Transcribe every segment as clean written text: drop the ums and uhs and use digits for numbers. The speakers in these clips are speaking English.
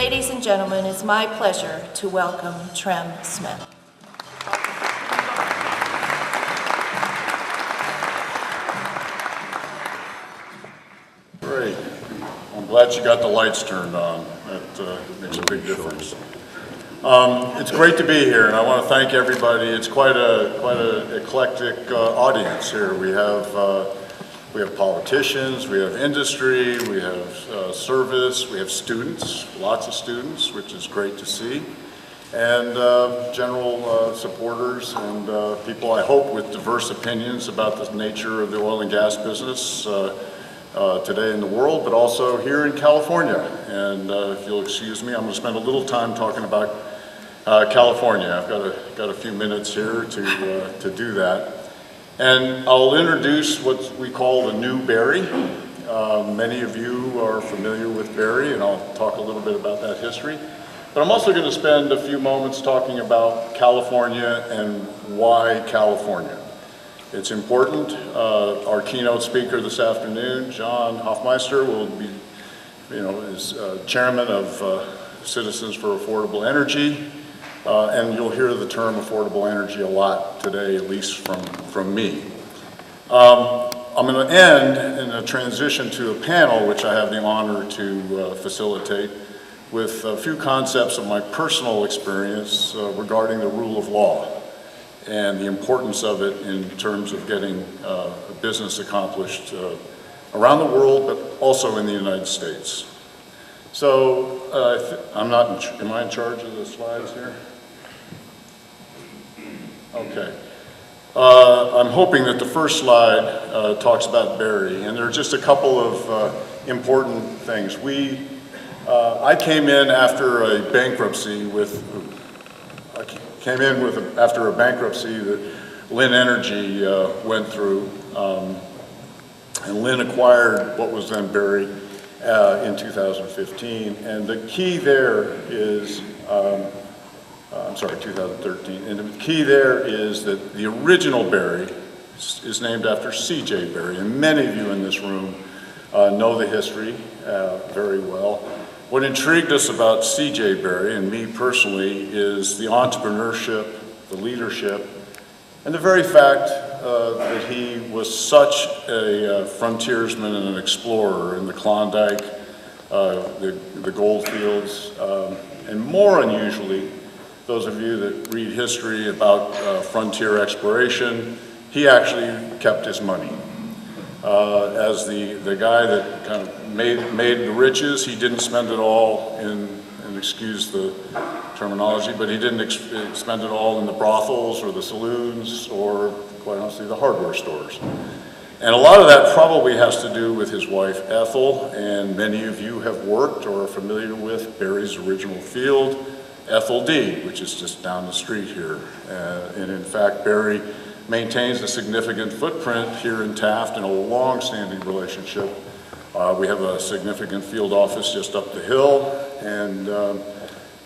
Ladies and gentlemen, it's my pleasure to welcome Trem Smith. Great. I'm glad you got the lights turned on. That makes a big difference. It's great to be here, and I want to thank everybody. It's quite a eclectic audience here. We have politicians, we have industry, we have service, we have students, lots of students, which is great to see, and general supporters and people, I hope, with diverse opinions about the nature of the oil and gas business today in the world, but also here in California. And if you'll excuse me, I'm going to spend a little time talking about California. I've got a few minutes here to do that. And I'll introduce what we call the new Barry. Many of you are familiar with Barry, and I'll talk a little bit about that history. But I'm also going to spend a few moments talking about California and why California. It's important. Our keynote speaker this afternoon, John Hofmeister, will be, is chairman of Citizens for Affordable Energy. And you'll hear the term affordable energy a lot today, at least from me. I'm going to end in a transition to a panel, which I have the honor to facilitate, with a few concepts of my personal experience regarding the rule of law and the importance of it in terms of getting business accomplished around the world, but also in the United States. So, am I in charge of the slides here? Okay. I'm hoping that the first slide talks about Barry, and there are just a couple of important things. I came in after a bankruptcy after a bankruptcy that Lynn Energy went through, and Lynn acquired what was then Barry in 2015, and the key there is 2013. And the key there is that the original Barry is named after C.J. Barry, and many of you in this room know the history very well. What intrigued us about C.J. Barry, and me personally, is the entrepreneurship, the leadership, and the very fact that he was such a frontiersman and an explorer in the Klondike, the gold fields, and more unusually, those of you that read history about frontier exploration, he actually kept his money. As the guy that kind of made the riches, he didn't spend it all and excuse the terminology, but he didn't spend it all in the brothels or the saloons or, quite honestly, the hardware stores. And a lot of that probably has to do with his wife, Ethel, and many of you have worked or are familiar with Barry's original field, Ethel D, which is just down the street here. And in fact, Barry maintains a significant footprint here in Taft and a long-standing relationship. We have a significant field office just up the hill and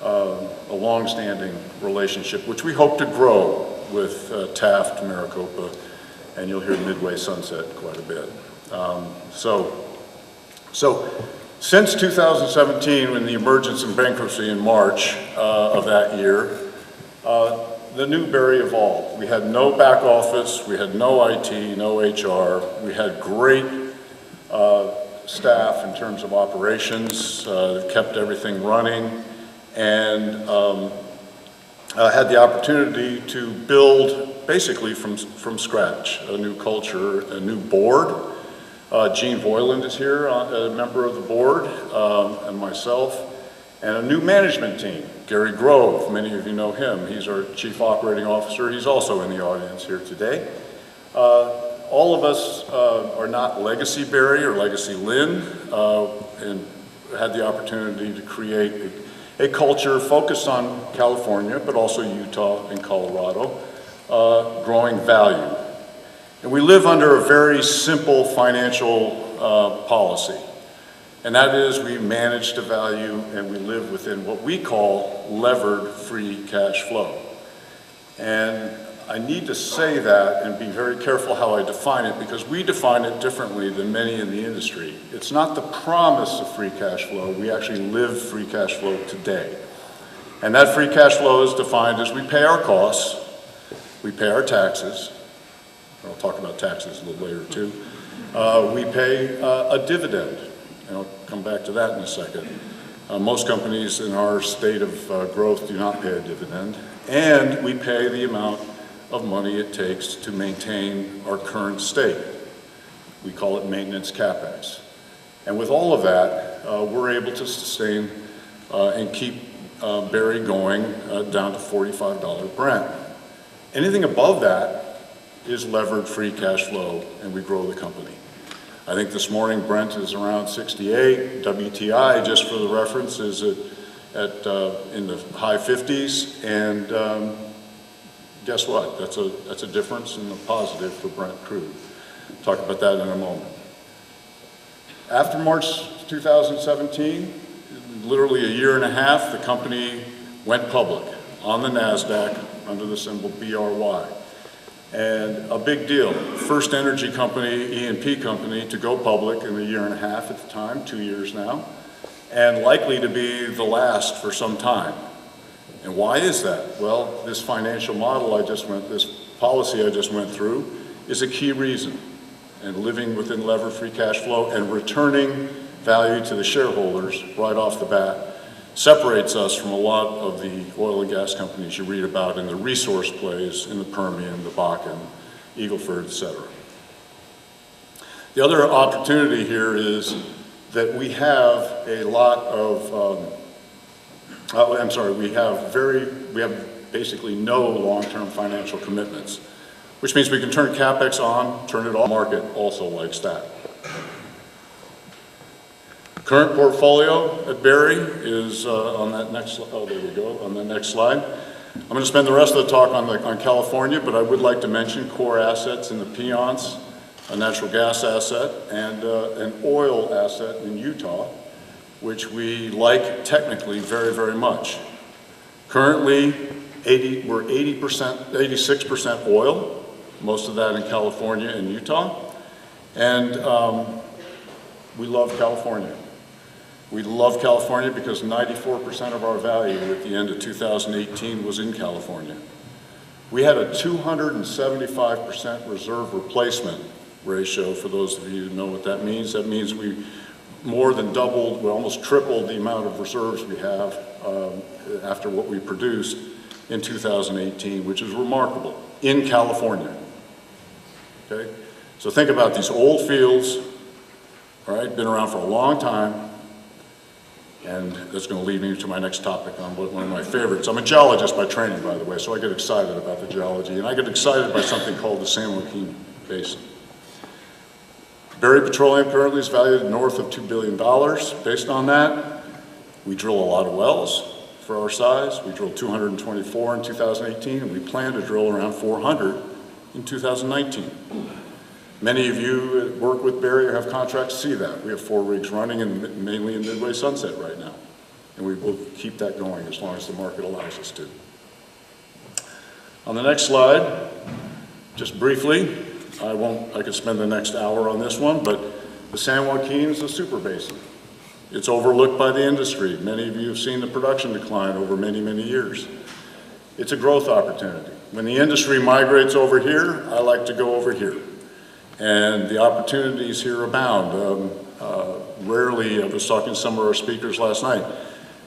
a long-standing relationship, which we hope to grow with Taft, Maricopa, and you'll hear Midway Sunset quite a bit. Since 2017, when the emergence and bankruptcy in March of that year, the new Barry evolved. We had no back office, we had no IT, no HR. We had great staff in terms of operations that kept everything running, and had the opportunity to build basically from scratch a new culture, a new board. Gene Voiland is here, a member of the board, and myself, and a new management team. Gary Grove, many of you know him. He's our Chief Operating Officer. He's also in the audience here today. All of us are not Legacy Barry or Legacy Lynn, and had the opportunity to create a culture focused on California, but also Utah and Colorado, growing value. And we live under a very simple financial policy, and that is we manage to value and we live within what we call levered free cash flow. And I need to say that and be very careful how I define it, because we define it differently than many in the industry. It's not the promise of free cash flow. We actually live free cash flow today. And that free cash flow is defined as we pay our costs, we pay our taxes, I'll talk about taxes a little later too, we pay a dividend, and I'll come back to that in a second. Most companies in our state of growth do not pay a dividend, and we pay the amount of money it takes to maintain our current state. We call it maintenance CapEx. And with all of that, we're able to sustain and keep Berry going down to $45 Brent. Anything above that is levered free cash flow, and we grow the company. I think this morning Brent is around 68. WTI, just for the reference, is in the high 50s, and guess what? That's a difference in the positive for Brent crude. Talk about that in a moment. After March 2017, literally a year and a half, the company went public on the NASDAQ under the symbol BRY. And a big deal. First energy company, E&P company, to go public in a year and a half at the time, 2 years now, and likely to be the last for some time. And why is that? Well, this financial model this policy I just went through is a key reason. And living within levered free cash flow and returning value to the shareholders right off the bat separates us from a lot of the oil and gas companies you read about in the resource plays in the Permian, the Bakken, Eagle Ford, et cetera. The other opportunity here is that we have a lot of, we have basically no long-term financial commitments, which means we can turn CapEx on, turn it off. The market also likes that. Current portfolio at Berry is on that next, oh, there we go, on the next slide. I'm going to spend the rest of the talk on California, but I would like to mention core assets in the Piceance, a natural gas asset, and an oil asset in Utah, which we like technically very, very much. Currently, we're 86% oil, most of that in California and Utah, and we love California. We love California because 94% of our value at the end of 2018 was in California. We had a 275% reserve replacement ratio. For those of you who know what that means we more than doubled, we almost tripled the amount of reserves we have after what we produced in 2018, which is remarkable, in California. Okay? So think about these old fields, all right, been around for a long time. And that's going to lead me to my next topic on one of my favorites. I'm a geologist by training, by the way, so I get excited about the geology. And I get excited by something called the San Joaquin Basin. Berry Petroleum currently is valued north of $2 billion. Based on that, we drill a lot of wells for our size. We drilled 224 in 2018, and we plan to drill around 400 in 2019. Many of you that work with Berry or have contracts see that. We have 4 rigs running, and mainly in Midway Sunset right now. And we will keep that going as long as the market allows us to. On the next slide, just briefly, I could spend the next hour on this one, but the San Joaquin is a super basin. It's overlooked by the industry. Many of you have seen the production decline over many, many years. It's a growth opportunity. When the industry migrates over here, I like to go over here. And the opportunities here abound. Rarely, I was talking to some of our speakers last night,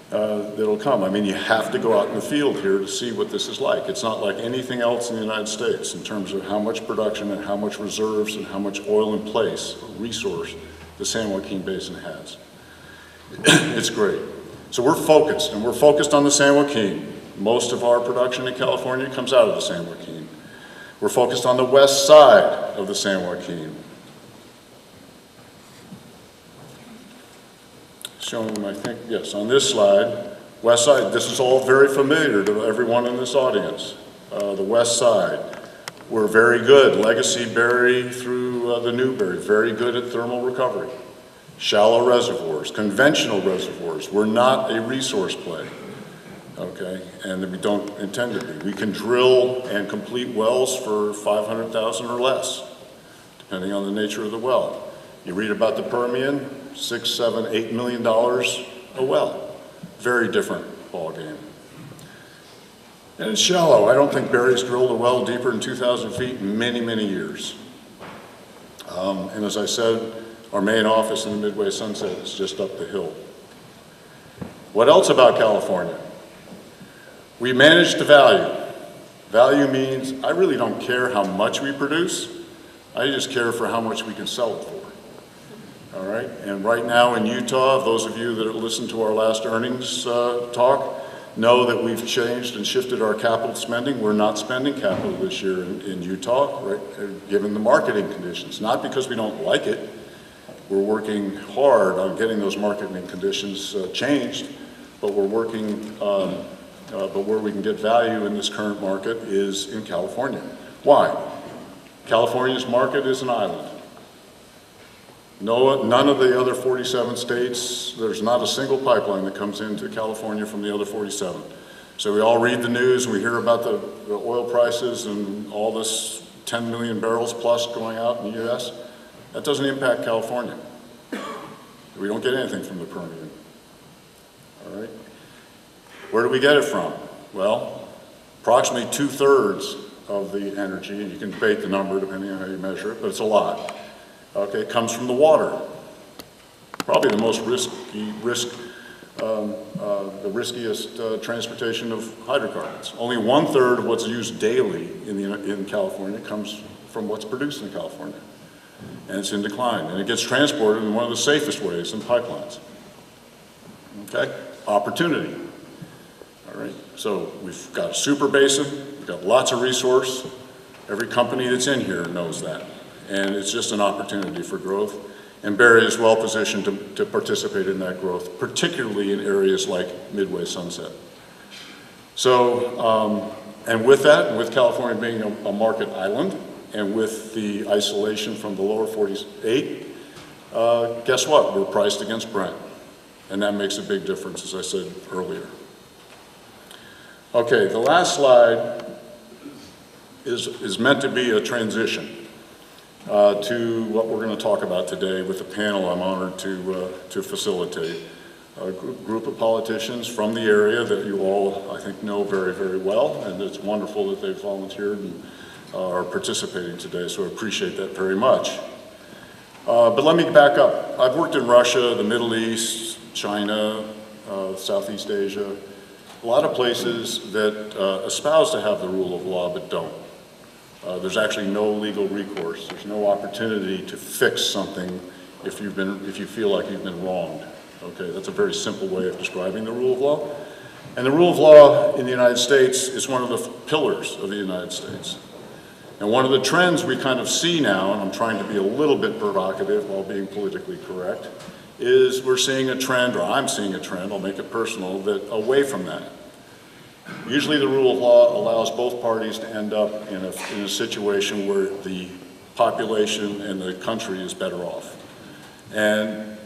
that'll come. I mean, you have to go out in the field here to see what this is like. It's not like anything else in the United States in terms of how much production and how much reserves and how much oil in place, resource, the San Joaquin Basin has. It's great. So we're focused, and we're focused on the San Joaquin. Most of our production in California comes out of the San Joaquin. We're focused on the west side of the San Joaquin. Shown, I think, yes, on this slide, west side. This is all very familiar to everyone in this audience. The west side. We're very good. Legacy Berry through the new Berry, very good at thermal recovery. Shallow reservoirs, conventional reservoirs. We're not a resource play. okay, and that we don't intend to be. We can drill and complete wells for 500,000 or less, depending on the nature of the well. You read about the Permian, $6, $7, $8 million a well. Very different ballgame. And it's shallow. I don't think Barry's drilled a well deeper than 2,000 feet in many, many years. And as I said, our main office in the Midway Sunset is just up the hill. What else about California? We manage to value. Value means I really don't care how much we produce. I just care for how much we can sell it for. All right? And right now in Utah, those of you that listened to our last earnings talk know that we've changed and shifted our capital spending. We're not spending capital this year in Utah, right, given the marketing conditions. Not because we don't like it. We're working hard on getting those marketing conditions changed, but we're working, but where we can get value in this current market is in California. Why? California's market is an island. None of the other 47 states, there's not a single pipeline that comes into California from the other 47. So we all read the news and we hear about the oil prices and all this 10 million barrels plus going out in the US. That doesn't impact California. We don't get anything from the Permian. All right? Where do we get it from? Well, approximately 2/3 of the energy, and you can debate the number depending on how you measure it, but it's a lot. Okay, it comes from the water. Probably the most the riskiest transportation of hydrocarbons. Only 1/3 of what's used daily in California comes from what's produced in California. And it's in decline. And it gets transported in one of the safest ways, in pipelines. Okay, opportunity. All right, so we've got a super basin, we've got lots of resource. Every company that's in here knows that. And it's just an opportunity for growth. And Barry is well positioned to participate in that growth, particularly in areas like Midway Sunset. So, and with that, and with California being a market island, and with the isolation from the lower 48, guess what? We're priced against Brent. And that makes a big difference, as I said earlier. Okay, the last slide is meant to be a transition to what we're going to talk about today with the panel I'm honored to facilitate. A group of politicians from the area that you all, I think, know very, very well, and it's wonderful that they've volunteered and are participating today, so I appreciate that very much. But let me back up. I've worked in Russia, the Middle East, China, Southeast Asia, a lot of places that espouse to have the rule of law but don't. There's actually no legal recourse. There's no opportunity to fix something if you feel like you've been wronged. Okay, that's a very simple way of describing the rule of law. And the rule of law in the United States is one of the pillars of the United States. And one of the trends we kind of see now, and I'm trying to be a little bit provocative while being politically correct, is we're seeing a trend, or I'm seeing a trend, I'll make it personal, that away from that. Usually the rule of law allows both parties to end up in a situation where the population and the country is better off. And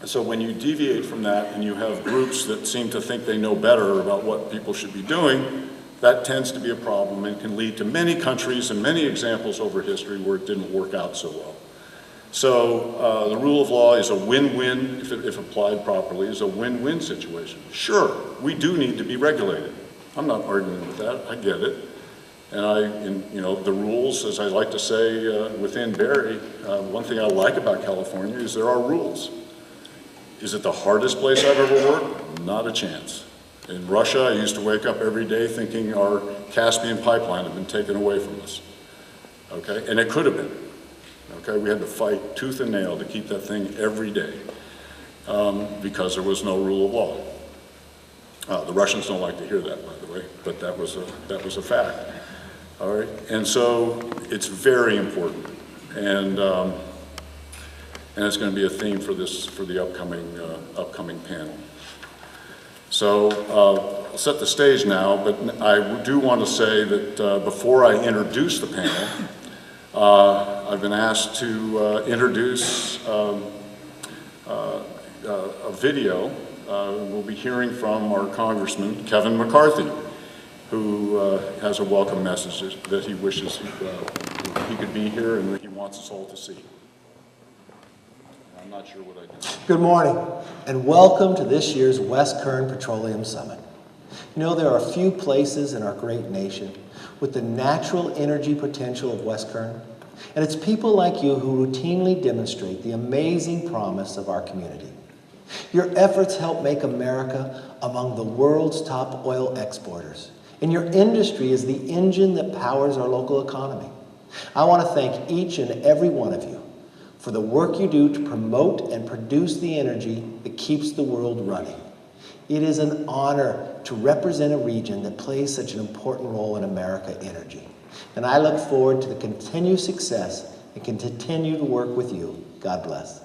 so when you deviate from that and you have groups that seem to think they know better about what people should be doing, that tends to be a problem and can lead to many countries and many examples over history where it didn't work out so well. So the rule of law is a win-win, if applied properly, is a win-win situation. Sure, we do need to be regulated. I'm not arguing with that, I get it. And the rules, as I like to say within Barry, one thing I like about California is there are rules. Is it the hardest place I've ever worked? Not a chance. In Russia, I used to wake up every day thinking our Caspian pipeline had been taken away from us. Okay, and it could have been. Okay, we had to fight tooth and nail to keep that thing every day because there was no rule of law. The Russians don't like to hear that, by the way, but that was a fact. All right, and so it's very important, and it's going to be a theme for the upcoming panel. So I'll set the stage now, but I do want to say that before I introduce the panel, I've been asked to introduce a video we'll be hearing from our Congressman, Kevin McCarthy, who has a welcome message that he wishes he could be here and that he wants us all to see. I'm not sure what I did. Good morning, and welcome to this year's West Kern Petroleum Summit. You know, there are few places in our great nation with the natural energy potential of West Kern, and it's people like you who routinely demonstrate the amazing promise of our community. Your efforts help make America among the world's top oil exporters, and your industry is the engine that powers our local economy. I want to thank each and every one of you for the work you do to promote and produce the energy that keeps the world running. It is an honor to represent a region that plays such an important role in American energy. And I look forward to the continued success and can continue to work with you. God bless.